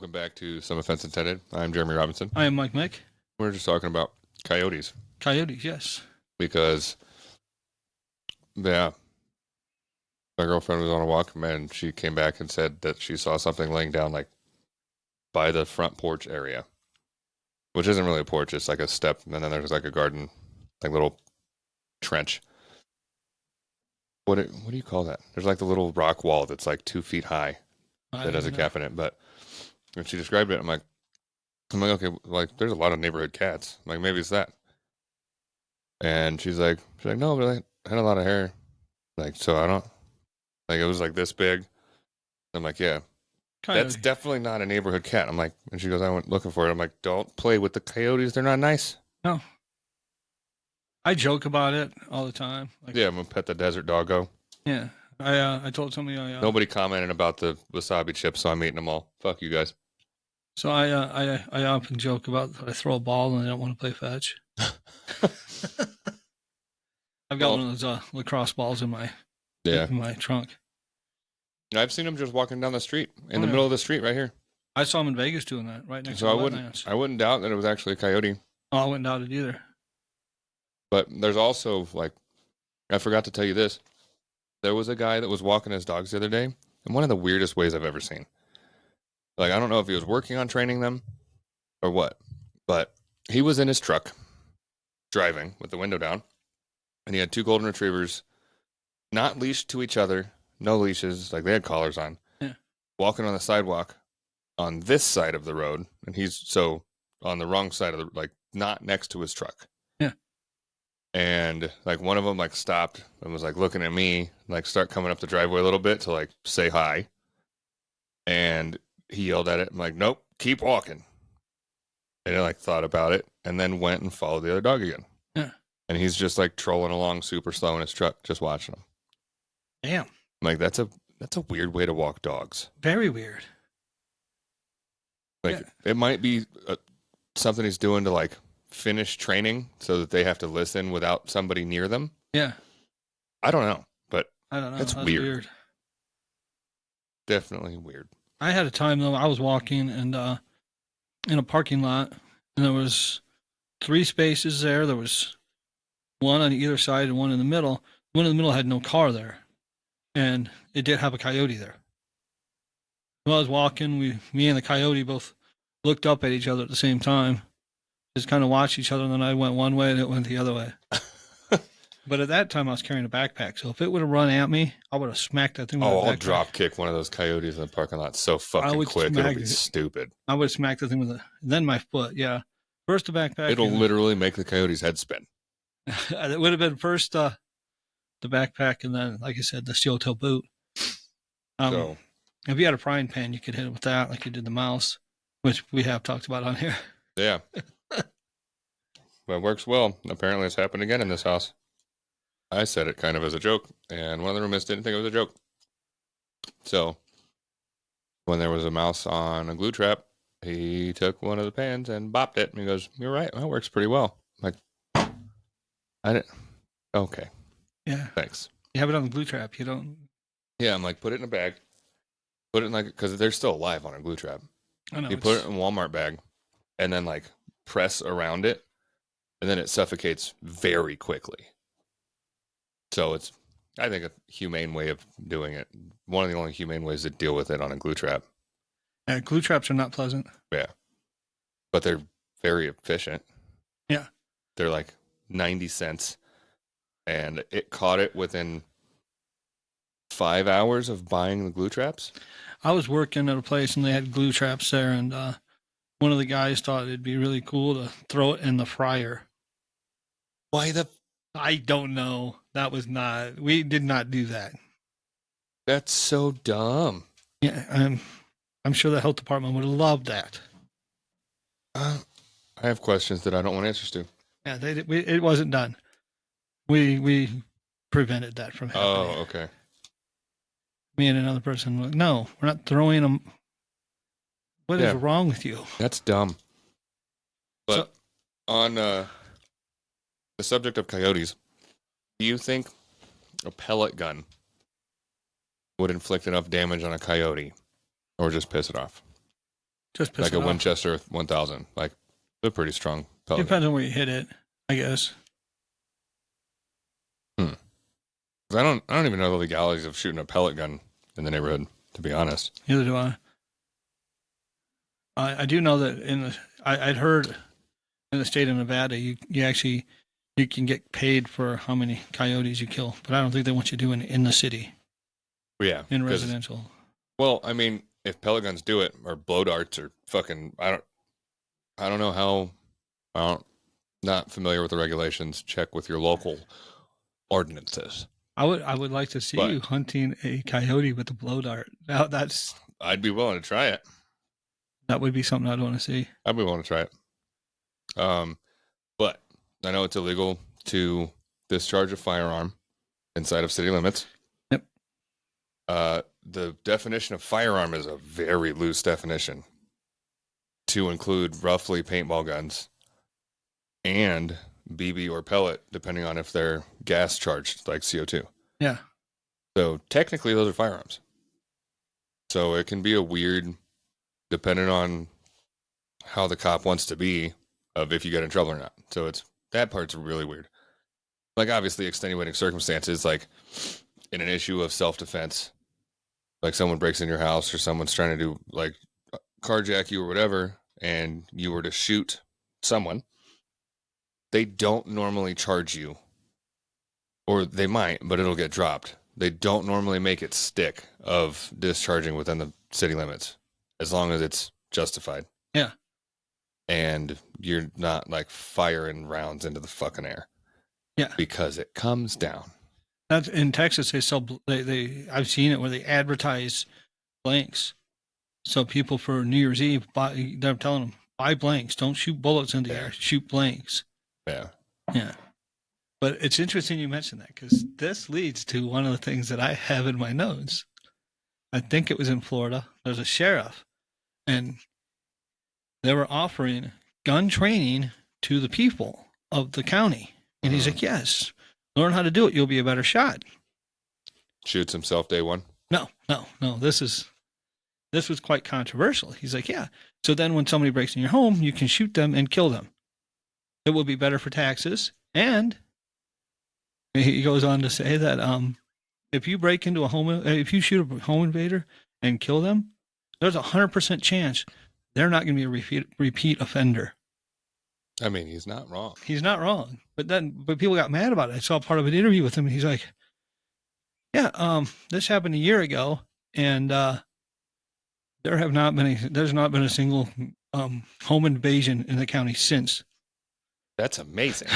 welcome back to Some Offense Intended. I'm Jeremy Robinson. I am Mike Mick. We're just talking about coyotes. Coyotes, yes. Because, yeah, my girlfriend was on a walk, and she came back and said that she saw something laying down, like, by the front porch area. Which isn't really a porch, it's like a step, and then there's like a garden, like little trench. What do you call that? There's like the little rock wall that's like 2 feet high that has a gap in it. But when she described it, I'm like, okay, like there's a lot of neighborhood cats. I'm like, maybe it's that. And she's like, no, but I had a lot of hair. Like, so I don't, like it was like this big. I'm like, yeah, Coyote. that's definitely not a neighborhood cat. I'm like, and she goes, I went looking for it. I'm like, don't play with the coyotes. They're not nice. No. I joke about it all the time. Like, yeah, I'm gonna pet the desert doggo. Yeah, I told somebody nobody commented about the wasabi chips, so I'm eating them all. Fuck you guys. So I often joke about I throw a ball and I don't want to play fetch. I've got one of those lacrosse balls in my trunk. I've seen them just walking down the street in the middle of the street right here. I saw them in Vegas doing that right next to the wetlands. I wouldn't doubt that it was actually a coyote. Oh, I wouldn't doubt it either. But there's also, like, I forgot to tell you this. There was a guy that was walking his dogs the other day in one of the weirdest ways I've ever seen. Like, I don't know if he was working on training them or what, but he was in his truck driving with the window down, and he had 2 golden retrievers, not leashed to each other, no leashes, like they had collars on, walking on the sidewalk on this side of the road, and he's so on the wrong side of the, like, not next to his truck. And like one of them like stopped and was like looking at me, like start coming up the driveway a little bit to like say hi. And he yelled at it. I'm like, nope, keep walking. And I like thought about it and then went and followed the other dog again. Yeah. And he's just like trolling along super slow in his truck, just watching him. Damn. I'm like, that's a weird way to walk dogs. Very weird. Like it might be something he's doing to like finish training so that they have to listen without somebody near them. Yeah. I don't know, but I don't know. That's weird. Definitely weird. I had a time though, I was walking and in a parking lot and there was 3 spaces there. There was one on either side and one in the middle. One in the middle had no car there. And it did have a coyote there. While I was walking, me and the coyote both looked up at each other at the same time. Just kind of watched each other, and then I went one way and it went the other way. But at that time, I was carrying a backpack, so if it would have run at me, I would have smacked that thing with a backpack. I'll drop kick one of those coyotes in the parking lot so fucking quick, it'll be stupid. I would have smacked the thing then my foot, yeah. First the backpack. It'll literally make the coyote's head spin. It would have been first the backpack, and then, like I said, the steel toe boot. So, if you had a frying pan, you could hit it with that, like you did the mouse, which we have talked about on here. Yeah. Well, it works well. Apparently it's happened again in this house. I said it kind of as a joke, and one of the roommates didn't think it was a joke. So, when there was a mouse on a glue trap, he took one of the pans and bopped it, and he goes, you're right, that works pretty well. I'm like, I didn't, okay. Yeah. Thanks. You have it on the glue trap, you don't... Yeah, I'm like, put it in a bag. Put it in like, because they're still alive on a glue trap. I know. You put it in a Walmart bag, and then like, press around it, and then it suffocates very quickly. So it's, I think, a humane way of doing it. One of the only humane ways to deal with it on a glue trap. Yeah, glue traps are not pleasant. Yeah. But they're very efficient. Yeah. They're like 90 cents. And it caught it within 5 hours of buying the glue traps. I was working at a place and they had glue traps there, and one of the guys thought it'd be really cool to throw it in the fryer. Why the... I don't know. We did not do that. That's so dumb. Yeah, I'm sure the health department would have loved that. I have questions that I don't want answers to. Yeah, it wasn't done. We prevented that from happening. Oh, okay. Me and another person were like, no, we're not throwing them. What is wrong with you? That's dumb. But on the subject of coyotes, do you think a pellet gun would inflict enough damage on a coyote or just piss it off? Just piss like it a off. Winchester 1000. Like, they're pretty strong pellet gun. Depends on where you hit it, I guess. I don't even know the legalities of shooting a pellet gun in the neighborhood, to be honest. Neither do I. I do know that I'd heard in the state of Nevada, you can get paid for how many coyotes you kill, but I don't think they want you doing it in the city. Yeah, in residential. Well, I mean, if pellet guns do it, or blow darts, or fucking, I don't know how. Not familiar with the regulations. Check with your local ordinances. I would like to see you hunting a coyote with a blow dart. Now I'd be willing to try it. That would be something I'd want to see. I'd be willing to try it. But I know it's illegal to discharge a firearm inside of city limits. Yep. The definition of firearm is a very loose definition to include roughly paintball guns and BB or pellet, depending on if they're gas charged, like CO2. Yeah. So technically, those are firearms. So it can be a weird, depending on how the cop wants to be, of if you get in trouble or not. So that part's really weird. Like, obviously, extenuating circumstances, like in an issue of self-defense, like someone breaks in your house or someone's trying to do, like, carjack you or whatever, and you were to shoot someone, they don't normally charge you. Or they might, but it'll get dropped. They don't normally make it stick of discharging within the city limits, as long as it's justified. Yeah. And you're not, like, firing rounds into the fucking air. Yeah. Because it comes down. That's in Texas. I've seen it where they advertise blanks. So people for New Year's Eve, they're telling them, buy blanks. Don't shoot bullets in the air. Shoot blanks. Yeah. Yeah. But it's interesting you mentioned that, because this leads to one of the things that I have in my notes. I think it was in Florida. There's a sheriff, and they were offering gun training to the people of the county. And he's like, yes, learn how to do it. You'll be a better shot. Shoots himself day one? No. This was quite controversial. He's like, yeah. So then when somebody breaks in your home, you can shoot them and kill them. It will be better for taxes. And he goes on to say that if you break into a home, if you shoot a home invader and kill them, there's a 100% chance they're not going to be a repeat offender. I mean, he's not wrong. He's not wrong. But people got mad about it. I saw part of an interview with him, and he's like, yeah, this happened a year ago, and there's not been a single home invasion in the county since. That's amazing.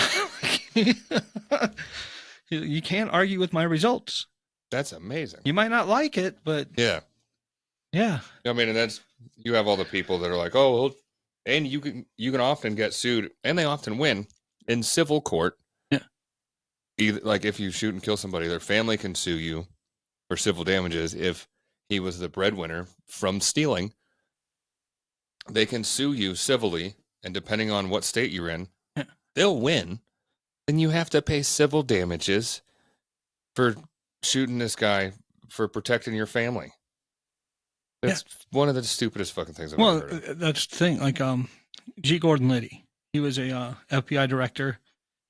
You can't argue with my results. That's amazing. You might not like it, but yeah. I mean, and you have all the people that are like, oh, well, and you can often get sued, and they often win in civil court. Yeah. Either, like, if you shoot and kill somebody, their family can sue you for civil damages. If he was the breadwinner from stealing, they can sue you civilly, and depending on what state you're in, they'll win. Then you have to pay civil damages for shooting this guy for protecting your family. That's one of the stupidest fucking things I've ever heard of. That's the thing. Like G. Gordon Liddy, he was a FBI director.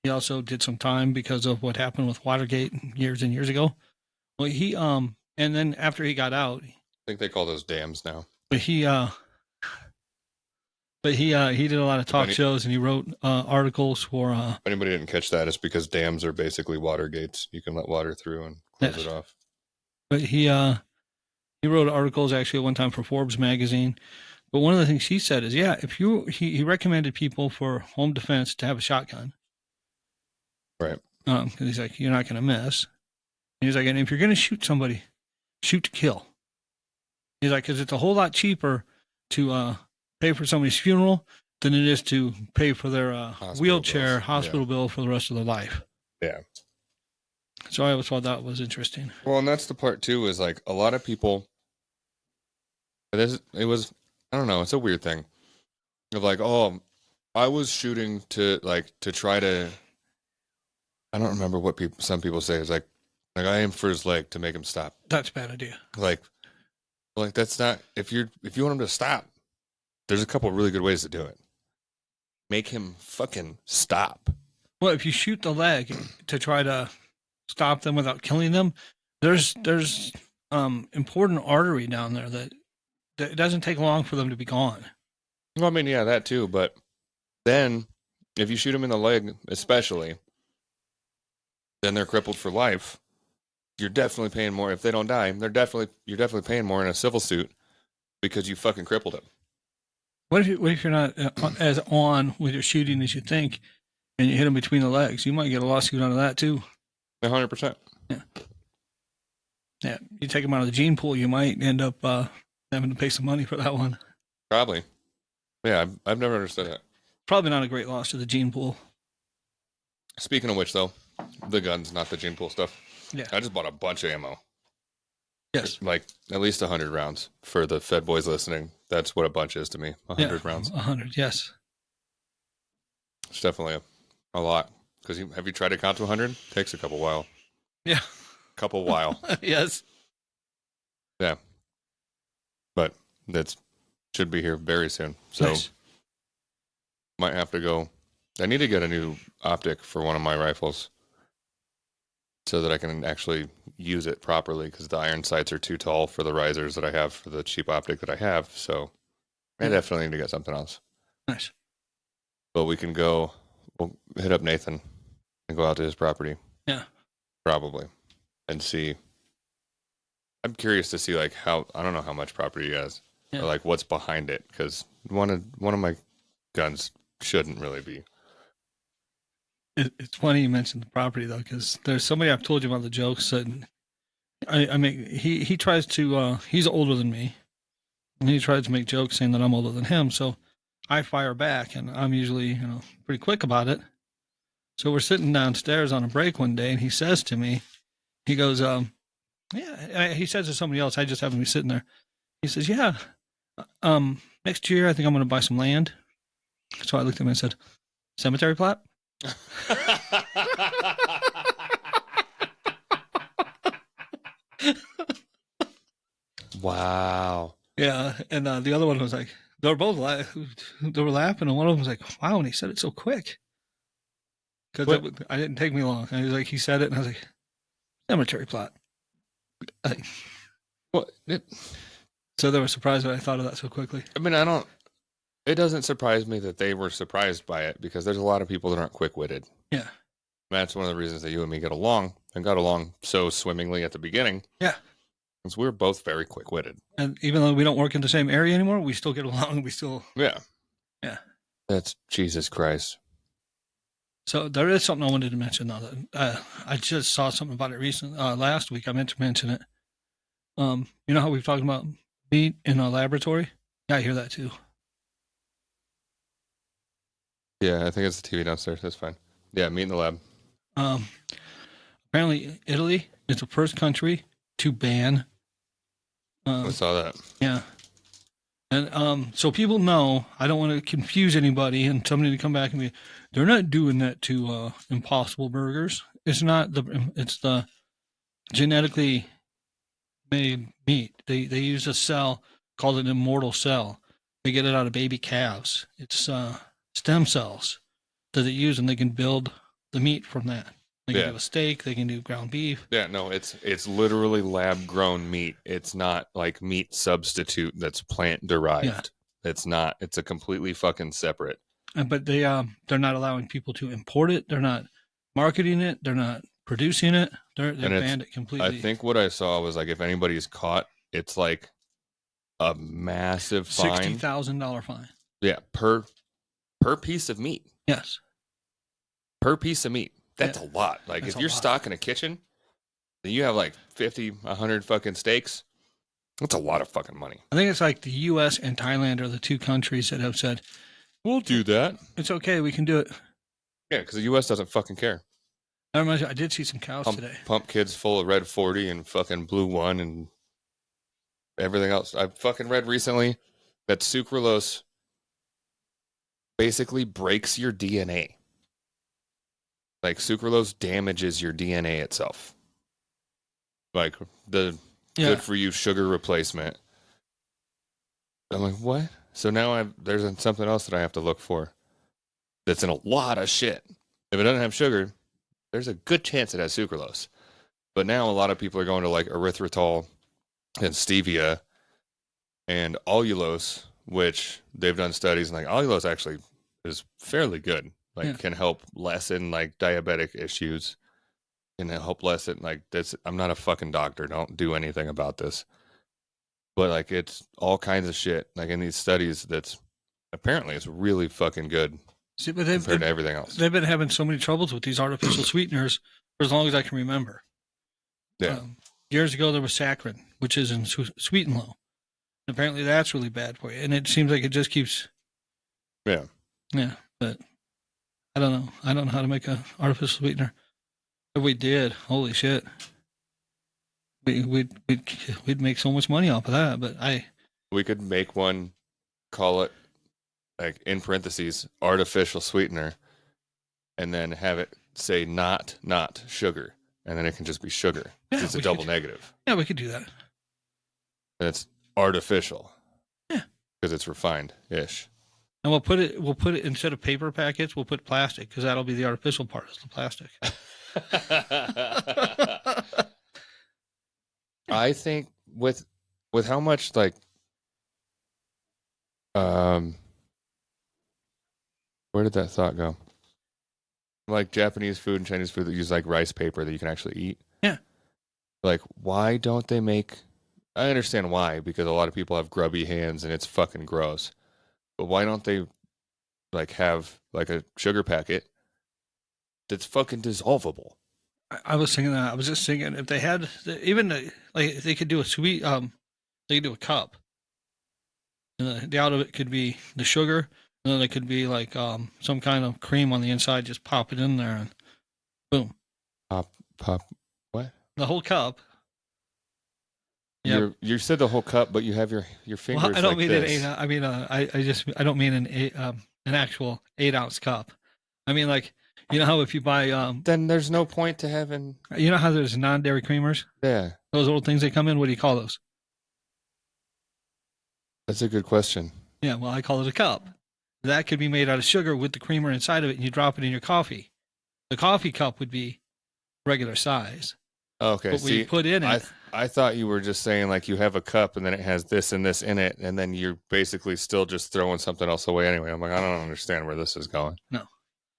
He also did some time because of what happened with Watergate years and years ago. Well, he and then after he got out, I think they call those dams now. But he did a lot of talk shows, and he wrote articles for. If anybody didn't catch that, it's because dams are basically water gates. You can let water through and close it off. But he wrote articles actually at one time for Forbes magazine. But one of the things he said is, he recommended people for home defense to have a shotgun. Right. Because he's like, you're not going to miss. And he's like, and if you're going to shoot somebody, shoot to kill. He's like, because it's a whole lot cheaper to pay for somebody's funeral than it is to pay for their hospital bill for the rest of their life. Yeah. So I always thought that was interesting. Well, and that's the part too, is like a lot of people, I don't know, it's a weird thing of like, oh, I was shooting to try to, I don't remember what some people say. It's like I aim for his leg to make him stop. That's a bad idea. Like that's not, if you want him to stop, there's a couple of really good ways to do it. Make him fucking stop. Well, if you shoot the leg to try to stop them without killing them, there's important artery down there that it doesn't take long for them to be gone. Well, I mean, yeah, that too. But then, if you shoot him in the leg, especially, then they're crippled for life. You're definitely paying more. If they don't die, you're definitely paying more in a civil suit because you fucking crippled him. What if you're not as on with your shooting as you think, and you hit him between the legs? You might get a lawsuit out of that too. 100%. Yeah. Yeah. You take him out of the gene pool, you might end up having to pay some money for that one. Probably. Yeah, I've never understood that. Probably not a great loss to the gene pool. Speaking of which, though, the guns, not the gene pool stuff. Yeah. I just bought a bunch of ammo. Yes. Like at least 100 rounds for the Fed boys listening. That's what a bunch is to me. 100 rounds. 100, yes. It's definitely a lot. Because have you tried to count to 100? Takes a couple while. Yeah. Couple while. Yes. Yeah. But that should be here very soon. So nice. Might have to go. I need to get a new optic for one of my rifles so that I can actually use it properly because the iron sights are too tall for the risers that I have for the cheap optic that I have. So I definitely need to get something else. Nice. But we'll hit up Nathan and go out to his property. Yeah. Probably. And see. I'm curious to see like I don't know how much property he has. Yeah. Or like what's behind it. Because one of my guns shouldn't really be. It's funny you mentioned the property though, because there's somebody I've told you about the jokes that I make. He tries to. He's older than me, and he tries to make jokes saying that I'm older than him. So I fire back, and I'm usually pretty quick about it. So we're sitting downstairs on a break one day, and he says to me, he goes, yeah. He says to somebody else. I just happen to be sitting there. He says, yeah. Next year I think I'm going to buy some land. So I looked at him and said, cemetery plot. Wow. Yeah, and the other one was like, they were both they were laughing, and one of them was like, "Wow!" And he said it so quick because I didn't take me long. And he was like, he said it, and I was like, cemetery plot. What? So they were surprised that I thought of that so quickly. I mean, it doesn't surprise me that they were surprised by it because there's a lot of people that aren't quick-witted. Yeah. That's one of the reasons that you and me get along and got along so swimmingly at the beginning. Yeah. Because we're both very quick-witted. And even though we don't work in the same area anymore, we still get along. We still. Yeah. Yeah. That's Jesus Christ. So there is something I wanted to mention though. That I just saw something about it recently. Last week I meant to mention it. You know how we've talked about meat in a laboratory? Yeah, I hear that too. Yeah, I think it's the TV downstairs. That's fine. Yeah, meet in the lab. Apparently Italy is the first country to ban. I saw that. Yeah. And so people know, I don't want to confuse anybody and somebody to come back and be, they're not doing that to Impossible Burgers. It's the genetically made meat. They use a cell called an immortal cell. They get it out of baby calves. It's stem cells that they use, and they can build the meat from that. They can do a steak. They can do ground beef. Yeah, no, it's literally lab grown meat. It's not like meat substitute that's plant derived. Yeah. It's not. It's a completely fucking separate. But they're not allowing people to import it. They're not marketing it. They're not producing it. They're banned it completely. I think what I saw was like if anybody's caught, it's like a massive fine. $60,000 fine. Yeah, per piece of meat. Yes. Per piece of meat. That's a lot. Like if you're stocking a kitchen, then you have like 50, 100 fucking steaks. That's a lot of fucking money. I think it's like the U.S. and Thailand are the two countries that have said, we'll do that. It's okay. We can do it. Yeah, because the U.S. doesn't fucking care. I did see some cows today. Pump kids full of Red 40 and fucking Blue 1 and everything else. I fucking read recently that sucralose basically breaks your DNA. Like sucralose damages your DNA itself. Like the good for you sugar replacement. I'm like, what? So now there's something else that I have to look for that's in a lot of shit. If it doesn't have sugar, there's a good chance it has sucralose. But now a lot of people are going to like erythritol and stevia and allulose, which they've done studies and like allulose actually is fairly good. Like can help lessen like diabetic issues. Can help lessen like this. I'm not a fucking doctor. Don't do anything about this. But like it's all kinds of shit. Like in these studies, that's apparently it's really fucking good. See, but compared to everything else. They've been having so many troubles with these artificial sweeteners for as long as I can remember. Yeah. Years ago, there was saccharin, which is in Sweet and Low. Apparently, that's really bad for you, and it seems like it just keeps. Yeah. Yeah, but I don't know. I don't know how to make an artificial sweetener. If we did, holy shit, we'd make so much money off of that. But we could make one, call it like in parentheses artificial sweetener, and then have it say not sugar, and then it can just be sugar. Yeah, it's a double negative. Yeah, we could do that. And it's artificial. Yeah, because it's refined ish. And we'll put it instead of paper packets, we'll put plastic because that'll be the artificial part is the plastic. I think with how much like where did that thought go? Like Japanese food and Chinese food that use like rice paper that you can actually eat. Yeah. Like why don't they make I understand why, because a lot of people have grubby hands and it's fucking gross. But why don't they like have like a sugar packet that's fucking dissolvable? I was thinking that. I was just thinking if they had like they could do a sweet they could do a cup. And the out of it could be the sugar, and then it could be like some kind of cream on the inside. Just pop it in there and boom. Pop what? The whole cup. Yeah. You said the whole cup, but you have your fingers. Well, I don't like mean this. I mean I don't mean an actual 8-ounce cup. I mean like you know how if you buy then there's no point to having. You know how there's non-dairy creamers? Yeah. Those little things they come in. What do you call those? That's a good question. Yeah, well, I call it a cup. That could be made out of sugar with the creamer inside of it, and you drop it in your coffee. The coffee cup would be regular size. Okay, but you put in it. I thought you were just saying like you have a cup and then it has this and this in it, and then you're basically still just throwing something else away anyway. I'm like, I don't understand where this is going. No.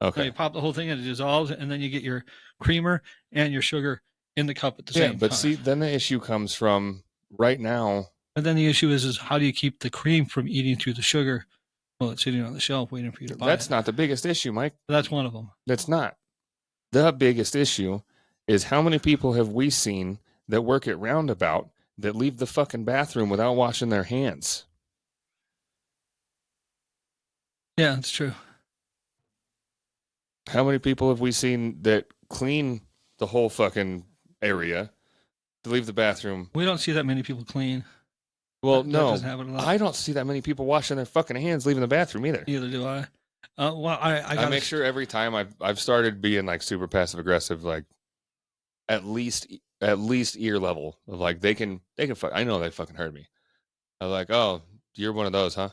Okay. No, you pop the whole thing and it dissolves, and then you get your creamer and your sugar in the cup at the same time. Yeah, but see, then the issue comes from right now. And then the issue is how do you keep the cream from eating through the sugar while it's sitting on the shelf waiting for you to buy it? That's not the biggest issue, Mike. That's one of them. That's not. The biggest issue is how many people have we seen that work at Roundabout that leave the fucking bathroom without washing their hands? Yeah, that's true. How many people have we seen that clean the whole fucking area to leave the bathroom? We don't see that many people clean. Well, no, I don't see that many people washing their fucking hands leaving the bathroom either. Neither do I. Well, I make sure every time I've started being like super passive aggressive, like at least ear level of like they can fuck. I know they fucking heard me. I'm like, oh, you're one of those, huh?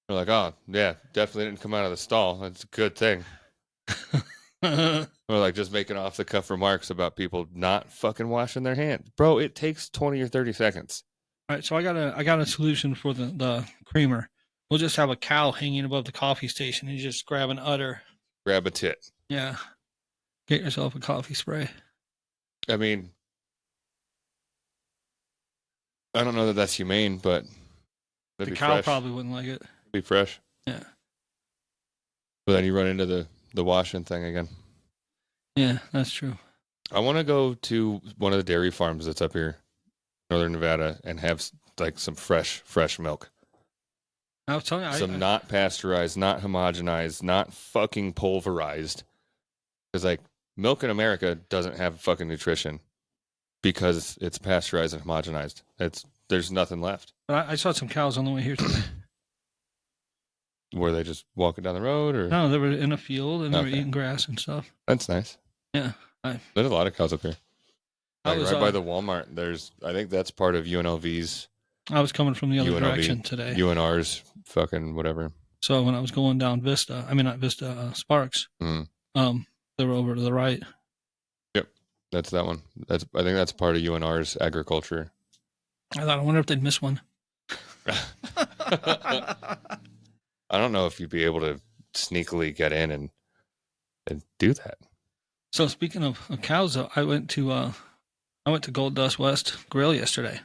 They're like, oh yeah, definitely didn't come out of the stall. That's a good thing. Or like just making off the cuff remarks about people not fucking washing their hands, bro. It takes 20 or 30 seconds. All right, so I got a solution for the creamer. We'll just have a cow hanging above the coffee station and you just grab an udder. Grab a tit. Yeah. Get yourself a coffee spray. I mean, I don't know that that's humane, but the cow fresh. Probably wouldn't like it. It'd be fresh. Yeah. But then you run into the washing thing again. Yeah, that's true. I want to go to one of the dairy farms that's up here, Northern Nevada, and have like some fresh milk. I was telling you, not pasteurized, not homogenized, not fucking pulverized. Because like milk in America doesn't have fucking nutrition because it's pasteurized and homogenized. There's nothing left. But I saw some cows on the way here today. Were they just walking down the road, or no? They were in a field and they were eating grass and stuff. That's nice. Yeah, there's a lot of cows up here. Like right by the Walmart. I think that's part of UNLV's I was coming from the other UNLV, direction today. UNR's fucking whatever. So when I was going down Vista, I mean not Vista, Sparks, Mm. they were over to the right. Yep, that's that one. I think that's part of UNR's agriculture. I thought, I wonder if they'd miss one. I don't know if you'd be able to sneakily get in and do that. So speaking of cows, though, I went to Gold Dust West Grill yesterday.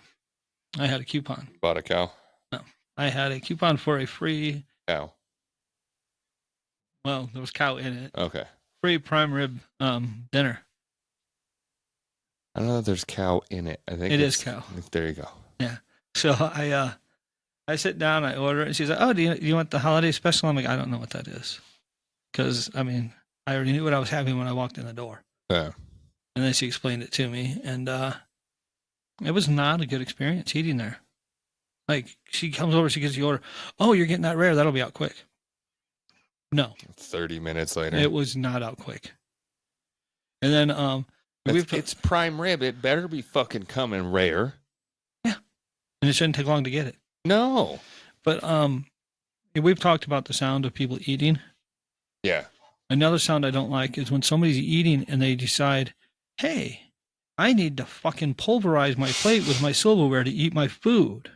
I had a coupon. Bought a cow. No, I had a coupon for a free Cow. Well, there was cow in it. Okay. Free prime rib dinner. I don't know if there's cow in it. I think it is cow. There you go. Yeah. So I sit down, I order it, and she's like, "Oh, do you want the holiday special?" I'm like, "I don't know what that is," because I mean, I already knew what I was having when I walked in the door. Yeah. And then she explained it to me, and it was not a good experience eating there. Like, she comes over, she gets the order. "Oh, you're getting that rare. That'll be out quick." No. 30 minutes later. It was not out quick. And then it's prime rib. It better be fucking coming rare. Yeah. And it shouldn't take long to get it. No. But we've talked about the sound of people eating. Yeah. Another sound I don't like is when somebody's eating and they decide, "Hey, I need to fucking pulverize my plate with my silverware to eat my food."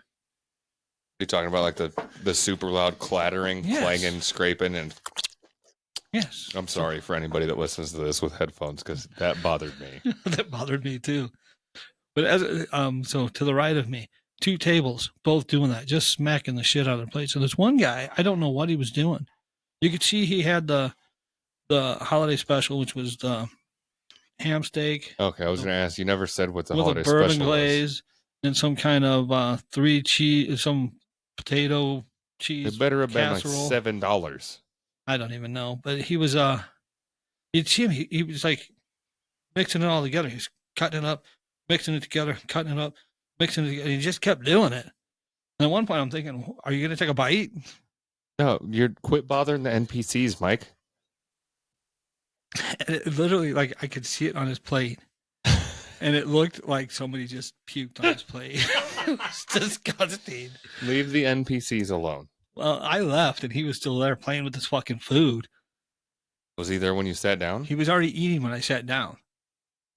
You're talking about like the super loud clattering, Yes. clanging, scraping, and yes. I'm sorry for anybody that listens to this with headphones because that bothered me. That bothered me too. But as so to the right of me, 2 tables, both doing that, just smacking the shit out of the plate. So there's one guy, I don't know what he was doing. You could see he had the holiday special, which was the ham steak. Okay, I was going to ask. You never said what the with holiday a bourbon special glaze and some kind of 3 cheese, some potato cheese. It better have casserole. been like $7. I don't even know, but he was you'd see him. He was like mixing it all together. He was cutting it up, mixing it together, cutting it up, mixing it together. And he just kept doing it. And at one point, I'm thinking, "Are you going to take a bite?" No, you're quit bothering the NPCs, Mike. And it literally, like, I could see it on his plate, and it looked like somebody just puked on his plate. It was disgusting. Leave the NPCs alone. Well, I left, and he was still there playing with his fucking food. Was he there when you sat down? He was already eating when I sat down.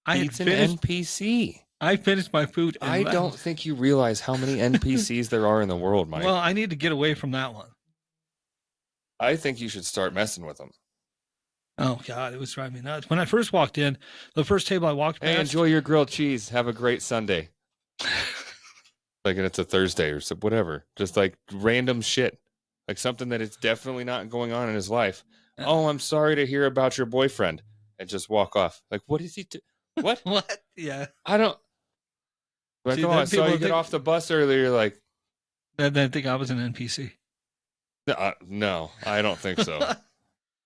It's an NPC. I finished my food. And I don't think you realize how many NPCs there are in the world, Mike. Well, I need to get away from that one. I think you should start messing with them. Oh, God, it was driving me nuts. When I first walked in, the first table I walked past... Hey, enjoy your grilled cheese. Have a great Sunday. Like, and it's a Thursday or so, whatever. Just like random shit. Like something that is definitely not going on in his life. Oh, I'm sorry to hear about your boyfriend. And just walk off. Like, what is he do? What? What? Yeah. I don't... Like, See, I saw you get off the bus earlier. Like... They think I was an NPC. No, I don't think so.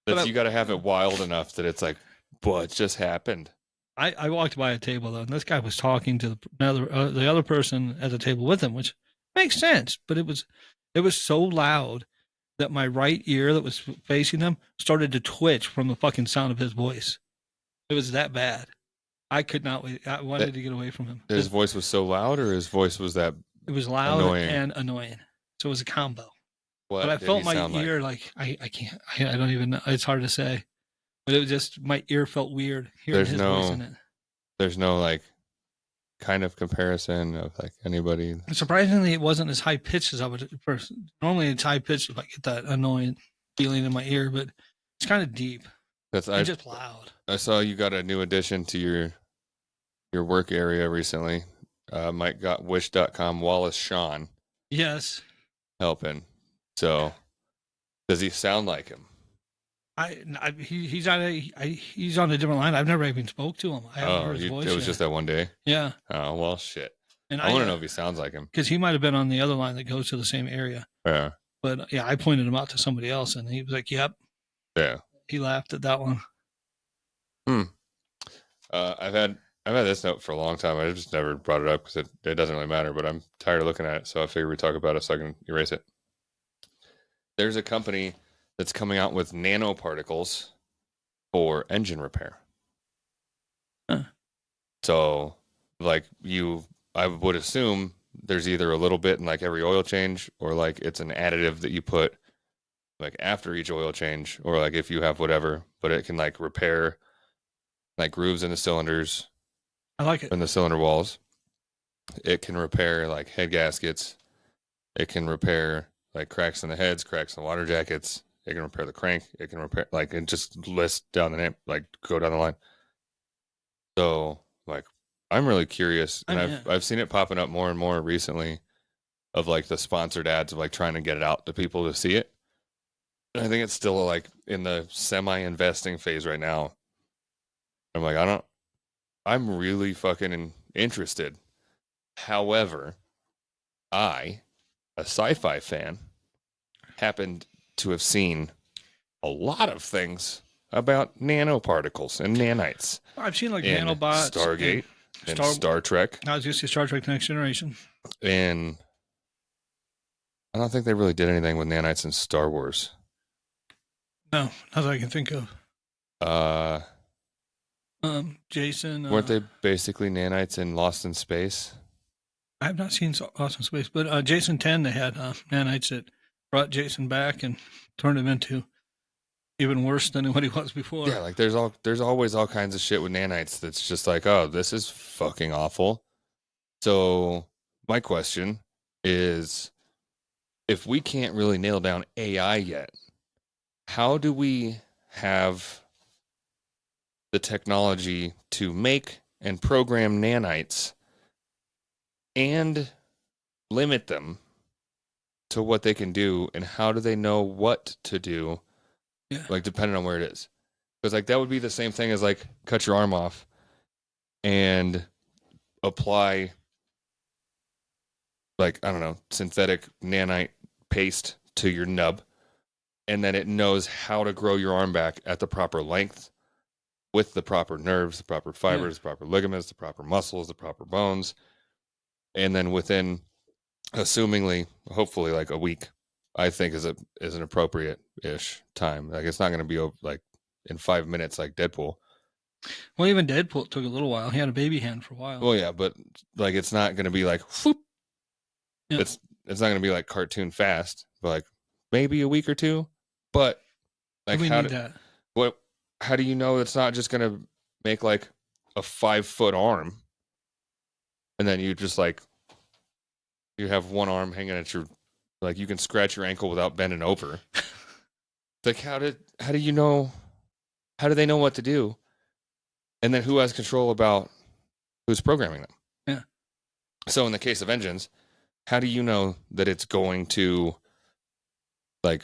You got to have it wild enough that it's like, what just happened? I walked by a table, though, and this guy was talking to the other person at the table with him, which makes sense. But it was so loud that my right ear that was facing him started to twitch from the fucking sound of his voice. It was that bad. I could not wait. I wanted to get away from him. His voice was so loud, or his voice was that... It was loud and annoying. So it was a combo. What but I felt my ear like I can't. I don't even know. It's hard to say. But it was just, my ear felt weird hearing his voice in it. There's no like kind of comparison of like anybody. Surprisingly, it wasn't as high pitched as I would first. Normally it's high pitched if I get that annoying feeling in my ear, but it's kind of deep. It's just loud. I saw you got a new addition to your work area recently. Mike got wish.com Wallace Shawn. Yes. Helping. So does he sound like him? He's on a different line. I've never even spoke to him. I haven't heard his voice. It was just that one day. Yeah. Oh well, shit. And I want to know if he sounds like him, because he might have been on the other line that goes to the same area. Yeah. But yeah, I pointed him out to somebody else, and he was like, "Yep." Yeah. He laughed at that one. I've had this note for a long time. I just never brought it up because it doesn't really matter. But I'm tired of looking at it, so I figured we'd talk about it so I can erase it. There's a company that's coming out with nanoparticles for engine repair. Huh. So, like I would assume there's either a little bit in like every oil change, or like it's an additive that you put like after each oil change, or like if you have whatever, but it can like repair like grooves in the cylinders I like it. and the cylinder walls. It can repair like head gaskets. It can repair like cracks in the heads, cracks in the water jackets. It can repair the crank. It can repair like, and just list down the name, like go down the line. So like I'm really curious, and Yeah. I've seen it popping up more and more recently of like the sponsored ads of like trying to get it out to people to see it. And I think it's still like in the semi-investing phase right now. I'm like, I'm really fucking interested. However, I, a sci-fi fan, happened to have seen a lot of things about nanoparticles and nanites I've seen like in nanobots Stargate and Star Trek, I was just see Star Trek Next Generation. and I don't think they really did anything with nanites in Star Wars. No, not that I can think of. Uh, Jason. weren't they basically nanites in Lost in Space? I have not seen Lost in Space, but Jason 10, they had nanites that brought Jason back and turned him into even worse than what he was before. Yeah, like there's always all kinds of shit with nanites that's just like, oh, this is fucking awful. So my question is, if we can't really nail down AI yet, how do we have the technology to make and program nanites and limit them to what they can do, and how do they know what to do, like depending on where it is? Because like that would be the same thing as like cut your arm off and apply like, I don't know, synthetic nanite paste to your nub, and then it knows how to grow your arm back at the proper length with the proper nerves, the proper fibers, the proper ligaments, the proper muscles, the proper bones. And then within, assumingly, hopefully like a week, I think is an appropriate ish time. Like it's not going to be like in 5 minutes like Deadpool. Well, even Deadpool took a little while. He had a baby hand for a while. Well, yeah, but like it's not going to be like whoop. Yeah. It's not going to be like cartoon fast, but like maybe a week or two. But like we need that. What? How do you know it's not just going to make like a 5-foot arm, and then you just like you have one arm hanging at your, like you can scratch your ankle without bending over. Like how do you know? How do they know what to do? And then who has control about who's programming them? Yeah. So in the case of engines, how do you know that it's going to, like,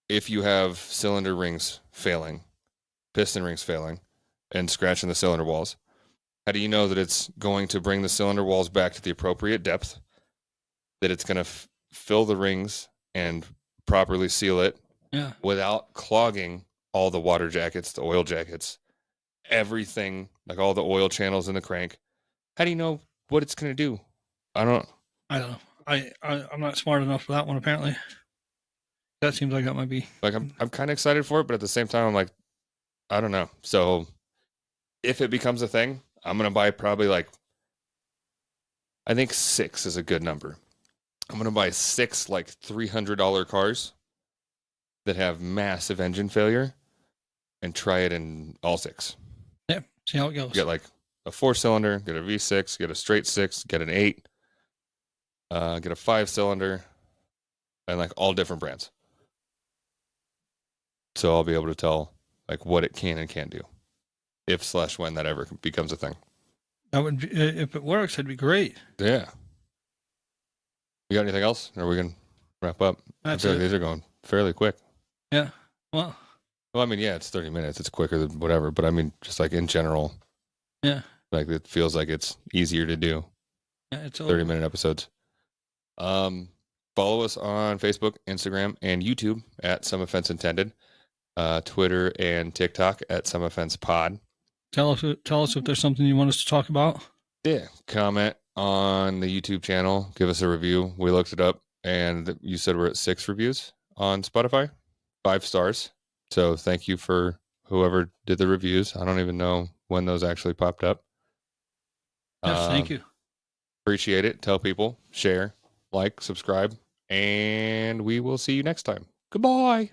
if you have cylinder rings failing, piston rings failing, and scratching the cylinder walls, how do you know that it's going to bring the cylinder walls back to the appropriate depth, that it's going to fill the rings and properly seal it without clogging all the water jackets, the oil jackets, everything, like all the oil channels in the crank? How do you know what it's going to do? I don't know. I'm not smart enough for that one, apparently. That seems like that might be. Like I'm kind of excited for it, but at the same time, I'm like, I don't know. So if it becomes a thing, I'm going to buy probably like, I think 6 is a good number. I'm going to buy 6 like $300 cars that have massive engine failure and try it in all 6. Yeah, see how it goes. Get like a 4-cylinder, get a V6, get a straight 6, get an 8, get a 5-cylinder, and like all different brands. So I'll be able to tell like what it can and can't do, if/when that ever becomes a thing. That would be, if it works, that'd be great. Yeah. You got anything else? Or we can wrap up? I feel like these are going fairly quick. Yeah. Well, I mean, yeah, it's 30 minutes. It's quicker than whatever. But I mean, just like in general. Yeah. Like it feels like it's easier to do. Yeah, it's 30-minute episodes. Follow us on Facebook, Instagram, and YouTube at Some Offense Intended. Twitter and TikTok at Some Offense Pod. Tell us if there's something you want us to talk about. Yeah. Comment on the YouTube channel. Give us a review. We looked it up, and you said we're at 6 reviews on Spotify. 5 stars. So thank you for whoever did the reviews. I don't even know when those actually popped up. Yes, thank you. Appreciate it. Tell people, share, like, subscribe, and we will see you next time. Goodbye.